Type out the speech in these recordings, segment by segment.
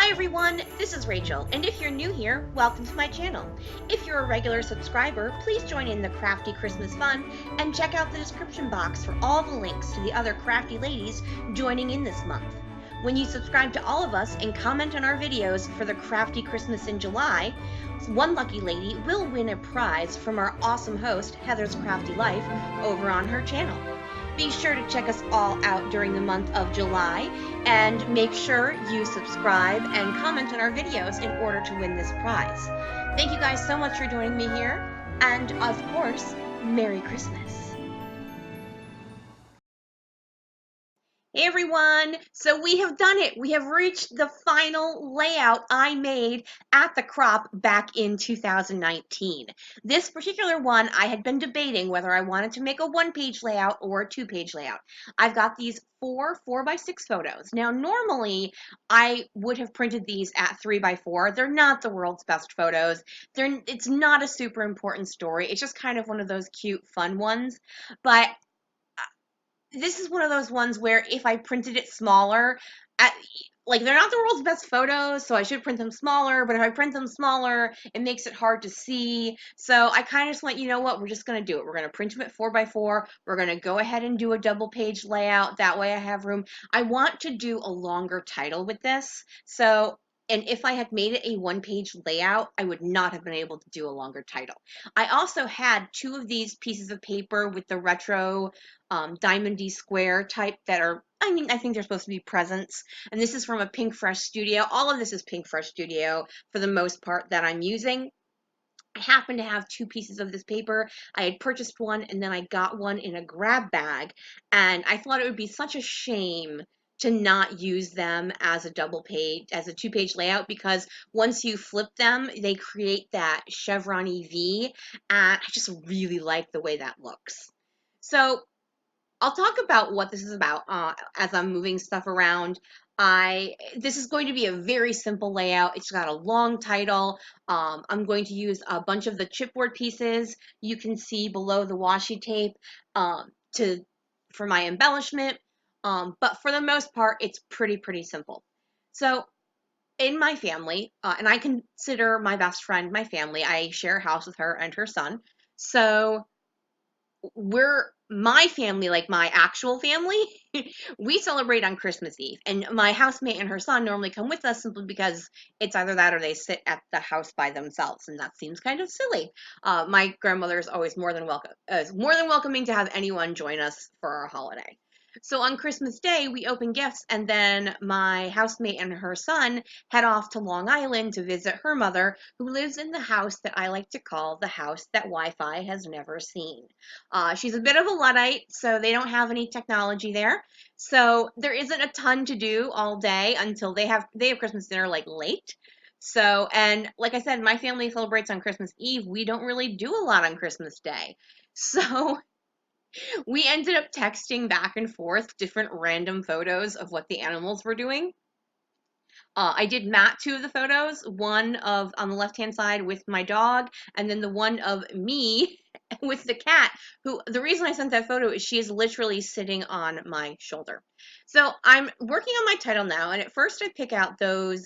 Hi everyone, this is Rachel, and if you're new here, welcome to my channel. If you're a regular subscriber, please join in the crafty Christmas fun and check out the description box for all the links to the other crafty ladies joining in this month. When you subscribe to all of us and comment on our videos for the crafty Christmas in July, one lucky lady will win a prize from our awesome host, Heather's Crafty Life, over on her channel. Be sure to check us all out during the month of July and make sure you subscribe and comment on our videos in order to win this prize. Thank you guys so much for joining me here, and of course, Merry Christmas. Hey everyone! So we have done it. We have reached the final layout I made at the crop back in 2019. This particular one, I had been debating whether I wanted to make a one-page layout or a two-page layout. I've got these four 4x6 photos. Now, normally, I would have printed these at 3x4. They're not the world's best photos. It's not a super important story. It's just kind of one of those cute, fun ones. But this is one of those ones where if I printed it smaller, like they're not the world's best photos, so I should print them smaller, but if I print them smaller, it makes it hard to see. So I kind of just went, you know what, we're just going to do it. We're going to print them at 4x4. We're going to go ahead and do a double page layout. That way I have room. I want to do a longer title with this. And if I had made it a one-page layout, I would not have been able to do a longer title. I also had two of these pieces of paper with the retro diamondy square type that are, I think they're supposed to be presents. And this is from a Pink Fresh Studio. All of this is Pink Fresh Studio for the most part that I'm using. I happen to have two pieces of this paper. I had purchased one and then I got one in a grab bag. And I thought it would be such a shame to not use them as a two-page layout, because once you flip them, they create that chevron-y V, and I just really like the way that looks. So I'll talk about what this is about as I'm moving stuff around. This is going to be a very simple layout. It's got a long title. I'm going to use a bunch of the chipboard pieces you can see below the washi tape for my embellishment. But for the most part, it's pretty simple. So in my family, and I consider my best friend my family, I share a house with her and her son. So my family, like my actual family, we celebrate on Christmas Eve. And my housemate and her son normally come with us simply because it's either that or they sit at the house by themselves, and that seems kind of silly. My grandmother is always more than welcoming to have anyone join us for our holiday. So on Christmas Day, we open gifts, and then my housemate and her son head off to Long Island to visit her mother, who lives in the house that I like to call the house that Wi-Fi has never seen. She's a bit of a Luddite, so they don't have any technology there. So there isn't a ton to do all day until they have Christmas dinner like late. So, and like I said, my family celebrates on Christmas Eve. We don't really do a lot on Christmas Day. So we ended up texting back and forth different random photos of what the animals were doing. I did mat two of the photos, one of on the left-hand side with my dog, and then the one of me with the cat, who, the reason I sent that photo is she is literally sitting on my shoulder. So I'm working on my title now, and at first I pick out those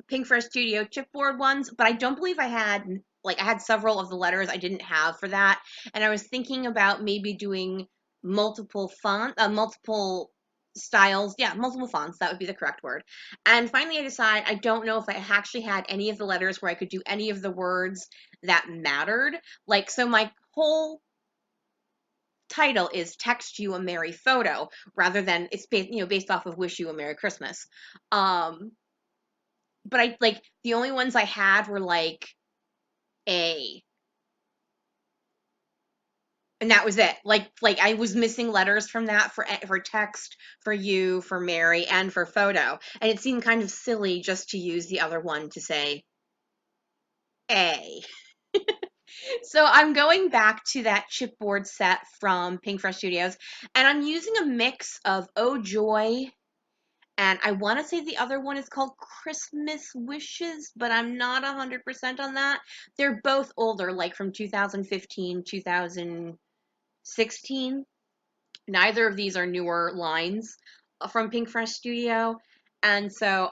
Pink Fresh Studio chipboard ones, but I don't believe I had several of the letters I didn't have for that, and I was thinking about maybe doing multiple styles, yeah, multiple fonts, that would be the correct word. And finally I decide I don't know if I actually had any of the letters where I could do any of the words that mattered. Like, so my whole title is Text You a Merry Photo, rather than it's based off of Wish You a Merry Christmas. But the only ones I had were like A, and that was it. Like I was missing letters from that for text, for you, for Mary, and for photo. And it seemed kind of silly just to use the other one to say A. So I'm going back to that chipboard set from Pink Fresh Studios, and I'm using a mix of Oh Joy, and I want to say the other one is called Christmas Wishes, but I'm not 100% on that. They're both older, like from 2015, 2016. Neither of these are newer lines from Pink Fresh Studio. And so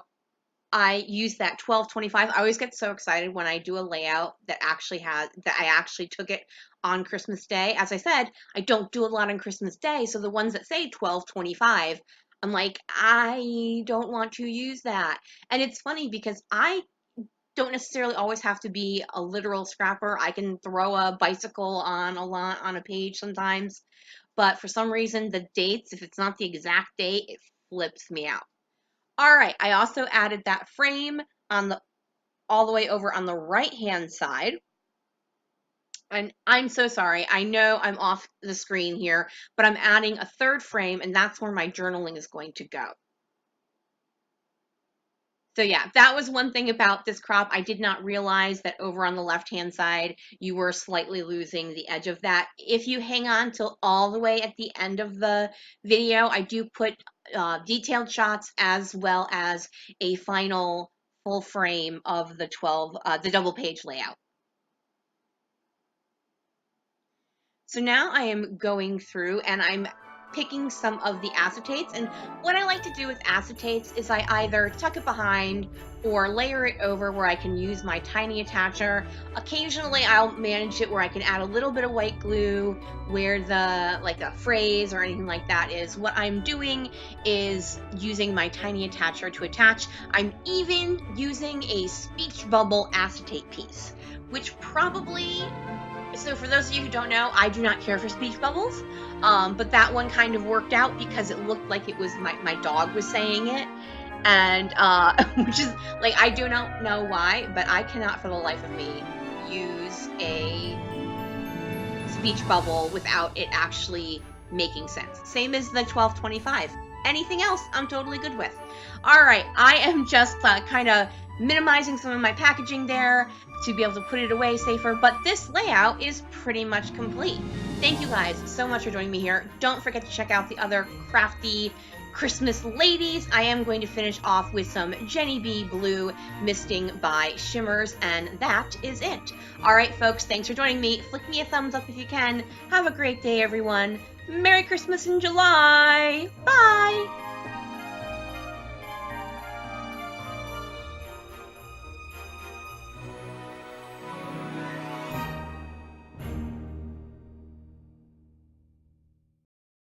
I use that 1225. I always get so excited when I do a layout that I actually took it on Christmas Day. As I said, I don't do a lot on Christmas Day, so the ones that say 1225, I'm like, I don't want to use that. And it's funny because I don't necessarily always have to be a literal scrapper. I can throw a bicycle on a page sometimes, but for some reason the dates, if it's not the exact date, it flips me out. All right, I also added that frame on the all the way over on the right hand side. And I'm so sorry. I know I'm off the screen here, but I'm adding a third frame, and that's where my journaling is going to go. So yeah, that was one thing about this crop. I did not realize that over on the left-hand side, you were slightly losing the edge of that. If you hang on till all the way at the end of the video, I do put detailed shots as well as a final full frame of the double page layout. So now I am going through and I'm picking some of the acetates. And what I like to do with acetates is I either tuck it behind or layer it over where I can use my tiny attacher. Occasionally I'll manage it where I can add a little bit of white glue where like a phrase or anything like that is. What I'm doing is using my tiny attacher to attach. I'm even using a speech bubble acetate piece, which probably, so for those of you who don't know, I do not care for speech bubbles, but that one kind of worked out because it looked like it was my dog was saying it, and which is like, I do not know why, but I cannot for the life of me use a speech bubble without it actually making sense. Same as the 1225. Anything else, I'm totally good with. All right, I am just kind of minimizing some of my packaging there to be able to put it away safer, but this layout is pretty much complete. Thank you guys so much for joining me here. Don't forget to check out the other crafty Christmas ladies. I am going to finish off with some Jenny B Blue Misting by Shimmers, and that is it. All right, folks, thanks for joining me. Flick me a thumbs up if you can. Have a great day, everyone. Merry Christmas in July. Bye.